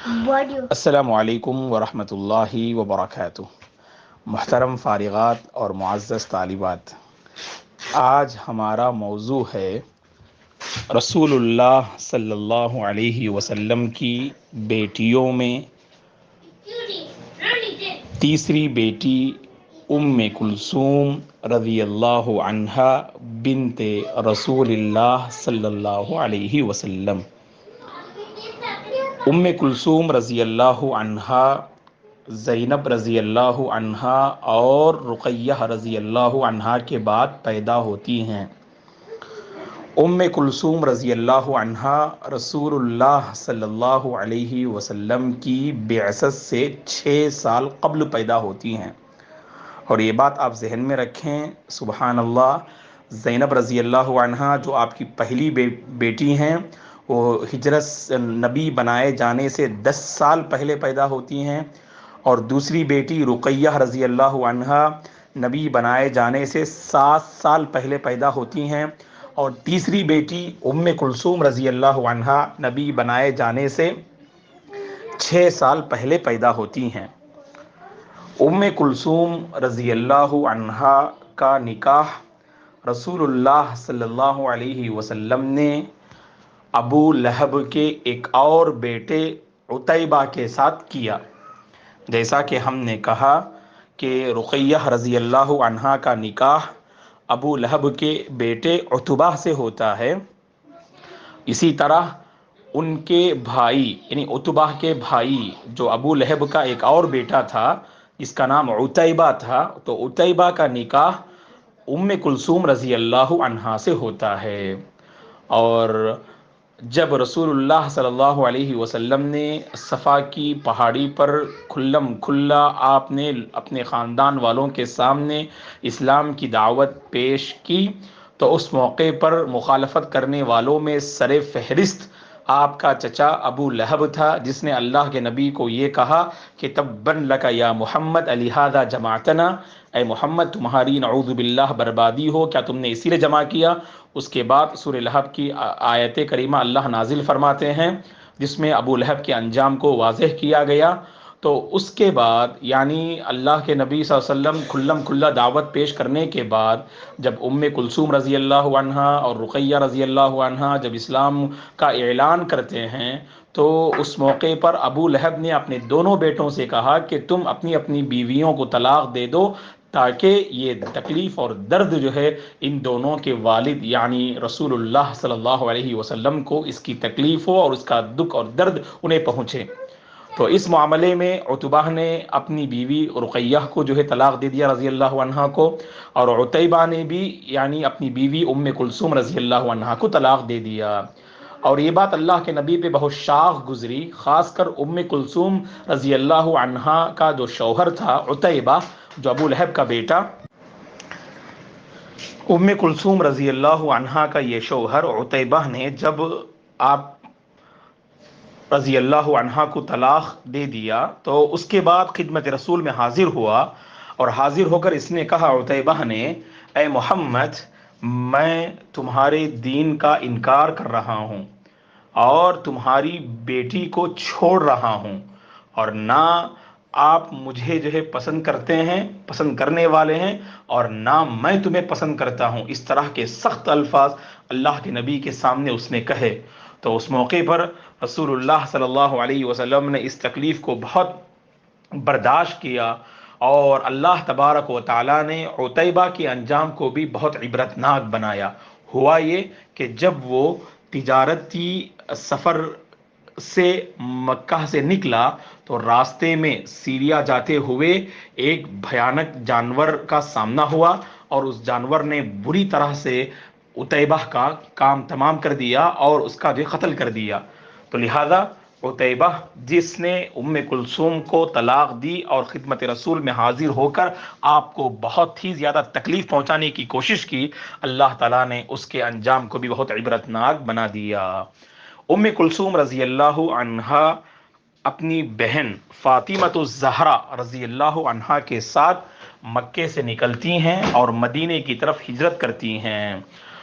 السلام علیکم ورحمۃ اللہ وبرکاتہ۔ محترم فارغات اور معزز طالبات، آج ہمارا موضوع ہے رسول اللہ صلی اللہ علیہ وسلم کی بیٹیوں میں تیسری بیٹی کلثوم رضی اللہ عنہا بنت رسول اللہ صلی اللہ علیہ وسلم۔ کلثوم رضی اللہ عنہا زینب رضی اللہ عنہا اور رقیہ رضی اللہ عنہا کے بعد پیدا ہوتی ہیں۔ کلثوم رضی اللہ عنہا رسول اللہ صلی اللہ علیہ وسلم کی بعثت سے 6 سال قبل پیدا ہوتی ہیں، اور یہ بات آپ ذہن میں رکھیں۔ سبحان اللہ، زینب رضی اللہ عنہا جو آپ کی پہلی بیٹی ہیں، وہ ہجرت نبی بنائے جانے سے 10 سال پہلے پیدا ہوتی ہیں، اور دوسری بیٹی رقیہ رضی اللہ عنہا نبی بنائے جانے سے 7 سال پہلے پیدا ہوتی ہیں، اور تیسری بیٹی کلثوم رضی اللہ عنہا نبی بنائے جانے سے 6 سال پہلے پیدا ہوتی ہیں۔ کلثوم رضی اللہ عنہا کا نکاح رسول اللہ صلی اللہ علیہ وسلم نے ابو لہب کے ایک اور بیٹے عتیبہ کے ساتھ کیا۔ جیسا کہ ہم نے کہا کہ رقیہ رضی اللہ عنہا کا نکاح ابو لہب کے بیٹے عتبہ سے ہوتا ہے، اسی طرح ان کے بھائی یعنی عتبہ کے بھائی جو ابو لہب کا ایک اور بیٹا تھا جس کا نام عتیبہ تھا، تو عتیبہ کا نکاح کلثوم رضی اللہ عنہا سے ہوتا ہے۔ اور جب رسول اللہ صلی اللہ علیہ وسلم نے صفا کی پہاڑی پر کھلم کھلا آپ نے اپنے خاندان والوں کے سامنے اسلام کی دعوت پیش کی، تو اس موقع پر مخالفت کرنے والوں میں سر فہرست آپ کا چچا ابو لہب تھا، جس نے اللہ کے نبی کو یہ کہا کہ تبن لک یا محمد لہذا جمعتنا، اے محمد تمہاری نعوذ باللہ بربادی ہو، کیا تم نے اسی لیے جمع کیا؟ اس کے بعد سورہ لہب کی آیت کریمہ اللہ نازل فرماتے ہیں جس میں ابو لہب کے انجام کو واضح کیا گیا۔ تو اس کے بعد یعنی اللہ کے نبی صلی اللہ علیہ وسلم کھلم کھلا دعوت پیش کرنے کے بعد جب کلثوم رضی اللہ عنہا اور رقیہ رضی اللہ عنہا جب اسلام کا اعلان کرتے ہیں، تو اس موقع پر ابو لہب نے اپنے دونوں بیٹوں سے کہا کہ تم اپنی اپنی بیویوں کو طلاق دے دو، تاکہ یہ تکلیف اور درد جو ہے ان دونوں کے والد یعنی رسول اللہ صلی اللہ علیہ وسلم کو اس کی تکلیف ہو اور اس کا دکھ اور درد انہیں پہنچے۔ تو اس معاملے میں عتبہ نے اپنی بیوی رقیہ کو جو ہے طلاق دے دیا رضی اللہ عنہا کو، اور عتیبہ نے بھی یعنی اپنی بیوی کلثوم رضی اللہ عنہا کو طلاق دے دیا۔ اور یہ بات اللہ کے نبی پہ بہت شاخ گزری، خاص کر کلثوم رضی اللہ عنہا کا جو شوہر تھا عتیبہ، جو ابو لہب کا بیٹا، کلثوم رضی اللہ عنہا کا یہ شوہر عتیبہ نے جب آپ رضی اللہ عنہا کو طلاق دے دیا تو اس کے بعد خدمت رسول میں حاضر ہوا، اور حاضر ہو کر اس نے کہا عتیبہ نے، اے محمد میں تمہارے دین کا انکار کر رہا ہوں اور تمہاری بیٹی کو چھوڑ رہا ہوں، اور نہ آپ مجھے جو ہے پسند کرتے ہیں، پسند کرنے والے ہیں، اور نہ میں تمہیں پسند کرتا ہوں۔ اس طرح کے سخت الفاظ اللہ کے نبی کے سامنے اس نے کہے۔ تو اس موقع پر رسول اللہ صلی اللہ علیہ وسلم نے اس تکلیف کو بہت برداشت کیا، اور اللہ تبارک و تعالیٰ نے عتیبہ کے انجام کو بھی بہت عبرتناک بنایا۔ ہوا یہ کہ جب وہ تجارتی سفر سے مکہ سے نکلا تو راستے میں سیریا جاتے ہوئے ایک بھیانک جانور کا سامنا ہوا، اور اس جانور نے بری طرح سے عتیبہ کا کام تمام کر دیا اور اس کا جو قتل کر دیا۔ تو لہذا عتیبہ جس نے کلثوم کو طلاق دی اور خدمت رسول میں حاضر ہو کر آپ کو بہت ہی زیادہ تکلیف پہنچانے کی کوشش کی، اللہ تعالیٰ نے اس کے انجام کو بھی بہت عبرتناک بنا دیا۔ کلثوم رضی اللہ عنہا اپنی بہن فاطمۃ الزہرا رضی اللہ عنہا کے ساتھ مکے سے نکلتی ہیں اور مدینے کی طرف ہجرت کرتی ہیں۔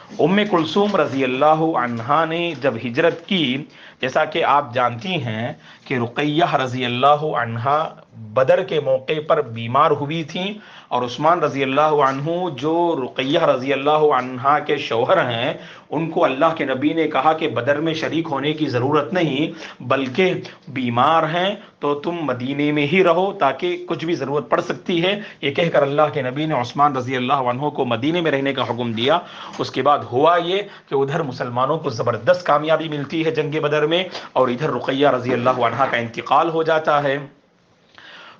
ام کلثوم رضی اللہ عنہا نے جب ہجرت کی، جیسا کہ آپ جانتی ہیں کہ رقیہ رضی اللہ عنہا بدر کے موقع پر بیمار ہوئی تھیں، اور عثمان رضی اللہ عنہ جو رقیہ رضی اللہ عنہا کے شوہر ہیں، ان کو اللہ کے نبی نے کہا کہ بدر میں شریک ہونے کی ضرورت نہیں، بلکہ بیمار ہیں تو تم مدینے میں ہی رہو تاکہ کچھ بھی ضرورت پڑ سکتی ہے، یہ کہہ کر اللہ کے نبی نے عثمان رضی اللہ عنہ کو مدینے میں رہنے کا حکم دیا۔ اس کے بعد ہوا یہ کہ ادھر مسلمانوں کو زبردست کامیابی ملتی ہے جنگ بدر میں، اور ادھر رقیہ رضی اللہ عنہا کا انتقال ہو جاتا ہے۔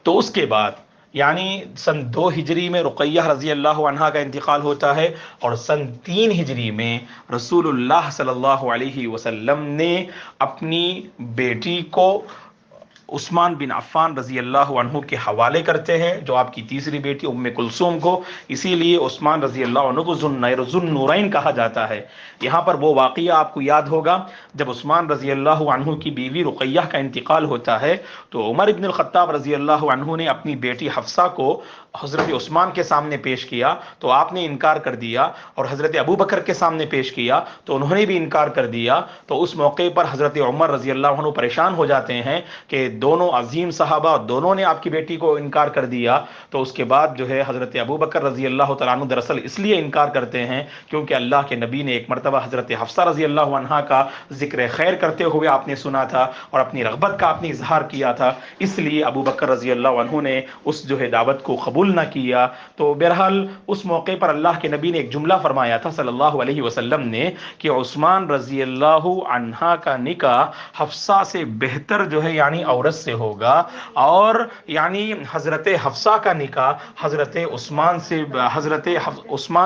تو اس کے بعد یعنی سن 2 ہجری میں رقیہ رضی اللہ عنہا کا انتقال ہوتا ہے، اور سن 3 ہجری میں رسول اللہ صلی اللہ علیہ وسلم نے اپنی بیٹی کو عثمان بن عفان رضی اللہ عنہ کے حوالے کرتے ہیں، جو آپ کی تیسری بیٹی ام کلثوم کو، اسی لیے عثمان رضی اللہ عنہ کو ذو النورین کہا جاتا ہے۔ یہاں پر وہ واقعہ آپ کو یاد ہوگا جب عثمان رضی اللہ عنہ کی بیوی رقیہ کا انتقال ہوتا ہے، تو عمر ابن الخطاب رضی اللہ عنہ نے اپنی بیٹی حفصہ کو حضرت عثمان کے سامنے پیش کیا تو آپ نے انکار کر دیا، اور حضرت ابو بکر کے سامنے پیش کیا تو انہوں نے بھی انکار کر دیا۔ تو اس موقع پر حضرت عمر رضی اللہ عنہ پریشان ہو جاتے ہیں کہ دونوں عظیم صحابہ دونوں نے آپ کی بیٹی کو انکار کر دیا۔ تو اس کے بعد جو ہے حضرت ابو بکر رضی اللہ تعالیٰ عنہ دراصل اس لیے انکار کرتے ہیں کیونکہ اللہ کے نبی نے ایک مرتبہ حضرت حفصہ رضی اللہ عنہا کا ذکر خیر کرتے ہوئے آپ نے سنا تھا اور اپنی رغبت کا آپ نے اظہار کیا تھا، اس لیے ابو بکر رضی اللہ عنہ نے اس جو ہے دعوت کو قبول نہ کیا۔ تو بہرحال اس موقع پر اللہ کے نبی نے ایک جملہ فرمایا تھا صلی اللہ علیہ وسلم نے کہ عثمان رضی اللہ عنہا کا نکاح حفصہ سے بہتر جو ہے یعنی عورت سے ہوگا، اور یعنی حضرت حفصہ کا نکاح حضرت عثمان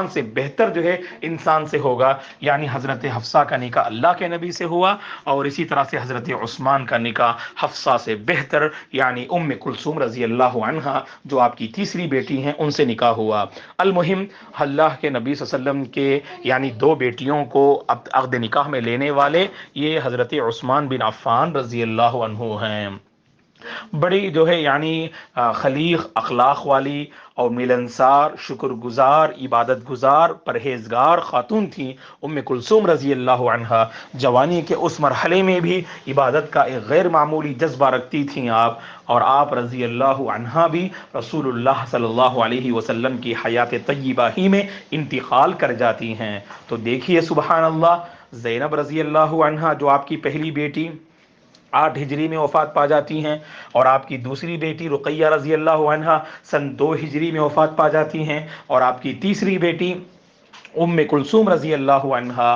سے بہتر جو ہے انسان سے ہوگا، یعنی حضرت حفصہ کا نکاح اللہ کے نبی سے ہوا، اور اسی طرح سے حضرت عثمان کا نکاح حفصہ سے بہتر یعنی ام کلثوم رضی اللہ عنہا جو آپ کی تیسری بیٹی ہیں ان سے نکاح ہوا۔ المہم اللہ کے نبی صلی اللہ علیہ وسلم کے یعنی 2 بیٹیوں کو عقد نکاح میں لینے والے یہ حضرت عثمان بن عفان رضی اللہ عنہ ہیں۔ بڑی جو ہے یعنی خلیق اخلاق والی اور ملنسار، شکر گزار، عبادت گزار، پرہیزگار خاتون تھیں ام کلثوم رضی اللہ عنہا۔ جوانی کے اس مرحلے میں بھی عبادت کا ایک غیر معمولی جذبہ رکھتی تھیں آپ، اور آپ رضی اللہ عنہا بھی رسول اللہ صلی اللہ علیہ وسلم کی حیات طیبہ ہی میں انتقال کر جاتی ہیں۔ تو دیکھیے سبحان اللہ، زینب رضی اللہ عنہا جو آپ کی پہلی بیٹی 8 ہجری میں وفات پا جاتی ہیں، اور آپ کی دوسری بیٹی رقیہ رضی اللہ عنہا سن 2 ہجری میں وفات پا جاتی ہیں، اور آپ کی تیسری بیٹی ام کلثوم رضی اللہ عنہا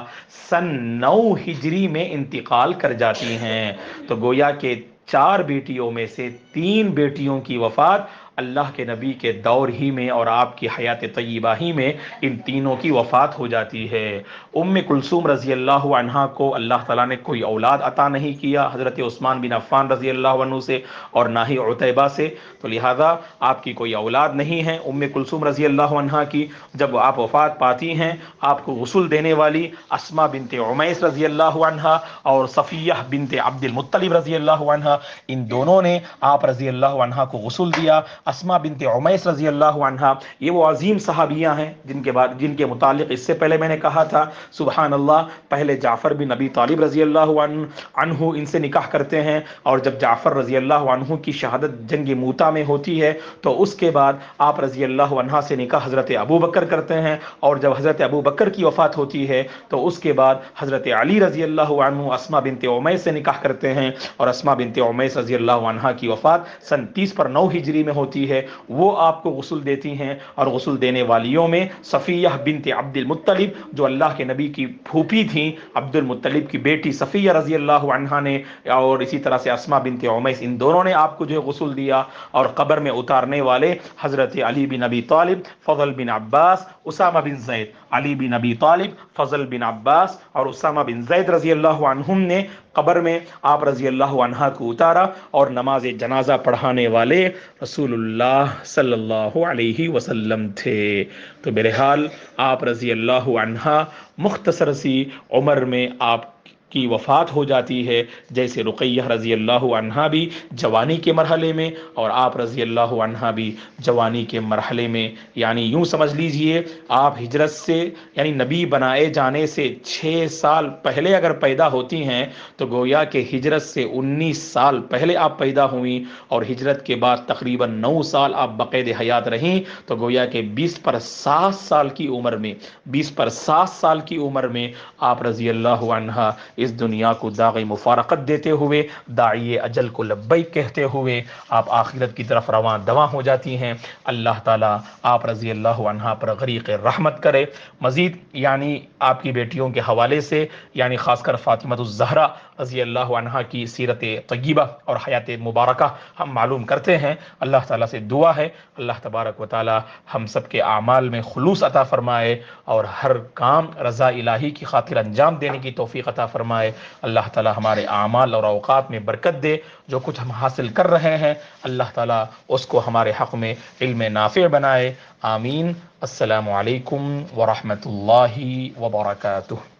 سن 9 ہجری میں انتقال کر جاتی ہیں۔ تو گویا کہ 4 بیٹیوں میں سے 3 بیٹیوں کی وفات اللہ کے نبی کے دور ہی میں اور آپ کی حیات طیبہ ہی میں ان تینوں کی وفات ہو جاتی ہے۔ ام کلثوم رضی اللہ عنہا کو اللہ تعالیٰ نے کوئی اولاد عطا نہیں کیا حضرت عثمان بن عفان رضی اللہ عنہ سے، اور نہ ہی عتیبہ سے، تو لہذا آپ کی کوئی اولاد نہیں ہے ام کلثوم رضی اللہ عنہا کی۔ جب آپ وفات پاتی ہیں، آپ کو غسل دینے والی اسماء بنت عمیس رضی اللہ عنہا اور صفیہ بنت عبد المطلب رضی اللہ عنہا، ان دونوں نے آپ رضی اللہ عنہا کو غسل دیا۔ اسماء بنت عمیس رضی اللہ عنہا یہ وہ عظیم صحابیہ ہیں جن کے متعلق اس سے پہلے میں نے کہا تھا سبحان اللہ، پہلے جعفر بن ابی طالب رضی اللہ عنہ ان سے نکاح کرتے ہیں، اور جب جعفر رضی اللہ عنہ کی شہادت جنگ موتا میں ہوتی ہے تو اس کے بعد آپ رضی اللہ عنہ سے نکاح حضرت ابو بکر کرتے ہیں، اور جب حضرت ابو بکر کی وفات ہوتی ہے تو اس کے بعد حضرت علی رضی اللہ عنہ اسماء بنت عمیس سے نکاح کرتے ہیں، اور اسماء بنت عمیس رضی اللہ عنہا کی وفات سن 30 پر 9 ہجری میں ہوتی ہے۔ وہ آپ کو غسل دیتی ہیں، اور غسل دینے والیوں میں صفیہ بنت عبد المطلب جو اللہ کے نبی کی پھوپھی تھیں، عبد المطلب کی بیٹی صفیہ رضی اللہ عنہا نے، اور اسی طرح سے اسماء بنت عمیس، ان دونوں نے آپ کو جو غسل دیا۔ اور قبر میں اتارنے والے حضرت علی بن ابی طالب، فضل بن عباس، اسامہ بن زید، علی بن ابی طالب، فضل بن عباس اور اسامہ بن زید رضی اللہ عنہم نے قبر میں آپ رضی اللہ عنہا کو اتارا، اور نماز جنازہ پڑھانے والے رسول اللہ صلی اللہ علیہ وسلم تھے۔ تو بہرحال آپ رضی اللہ عنہا مختصر سی عمر میں آپ کی وفات ہو جاتی ہے، جیسے رقیہ رضی اللہ عنہا بھی جوانی کے مرحلے میں اور آپ رضی اللہ عنہا بھی جوانی کے مرحلے میں، یعنی یوں سمجھ لیجئے آپ ہجرت سے یعنی نبی بنائے جانے سے 6 سال پہلے اگر پیدا ہوتی ہیں تو گویا کہ ہجرت سے 19 سال پہلے آپ پیدا ہوئیں، اور ہجرت کے بعد تقریباً 9 سال آپ بقید حیات رہیں، تو گویا کہ 20 پر 7 سال کی عمر میں 20 پر 7 سال کی عمر میں آپ رضی اللہ عنہا اس دنیا کو داغ مفارقت دیتے ہوئے، داعی اجل کو لبیک کہتے ہوئے آپ آخرت کی طرف رواں دواں ہو جاتی ہیں۔ اللہ تعالیٰ آپ رضی اللہ عنہا پر غریق رحمت کرے۔ مزید یعنی آپ کی بیٹیوں کے حوالے سے، یعنی خاص کر فاطمۃ الزہرا رضی اللہ عنہا کی سیرت طیبہ اور حیات مبارکہ ہم معلوم کرتے ہیں۔ اللہ تعالیٰ سے دعا ہے اللہ تبارک و تعالیٰ ہم سب کے اعمال میں خلوص عطا فرمائے اور ہر کام رضا الہی کی خاطر انجام دینے کی توفیق عطا فرمائے۔ اللہ تعالیٰ ہمارے اعمال اور اوقات میں برکت دے، جو کچھ ہم حاصل کر رہے ہیں اللہ تعالیٰ اس کو ہمارے حق میں علم نافع بنائے۔ آمین۔ السلام علیکم ورحمۃ اللہ وبرکاتہ۔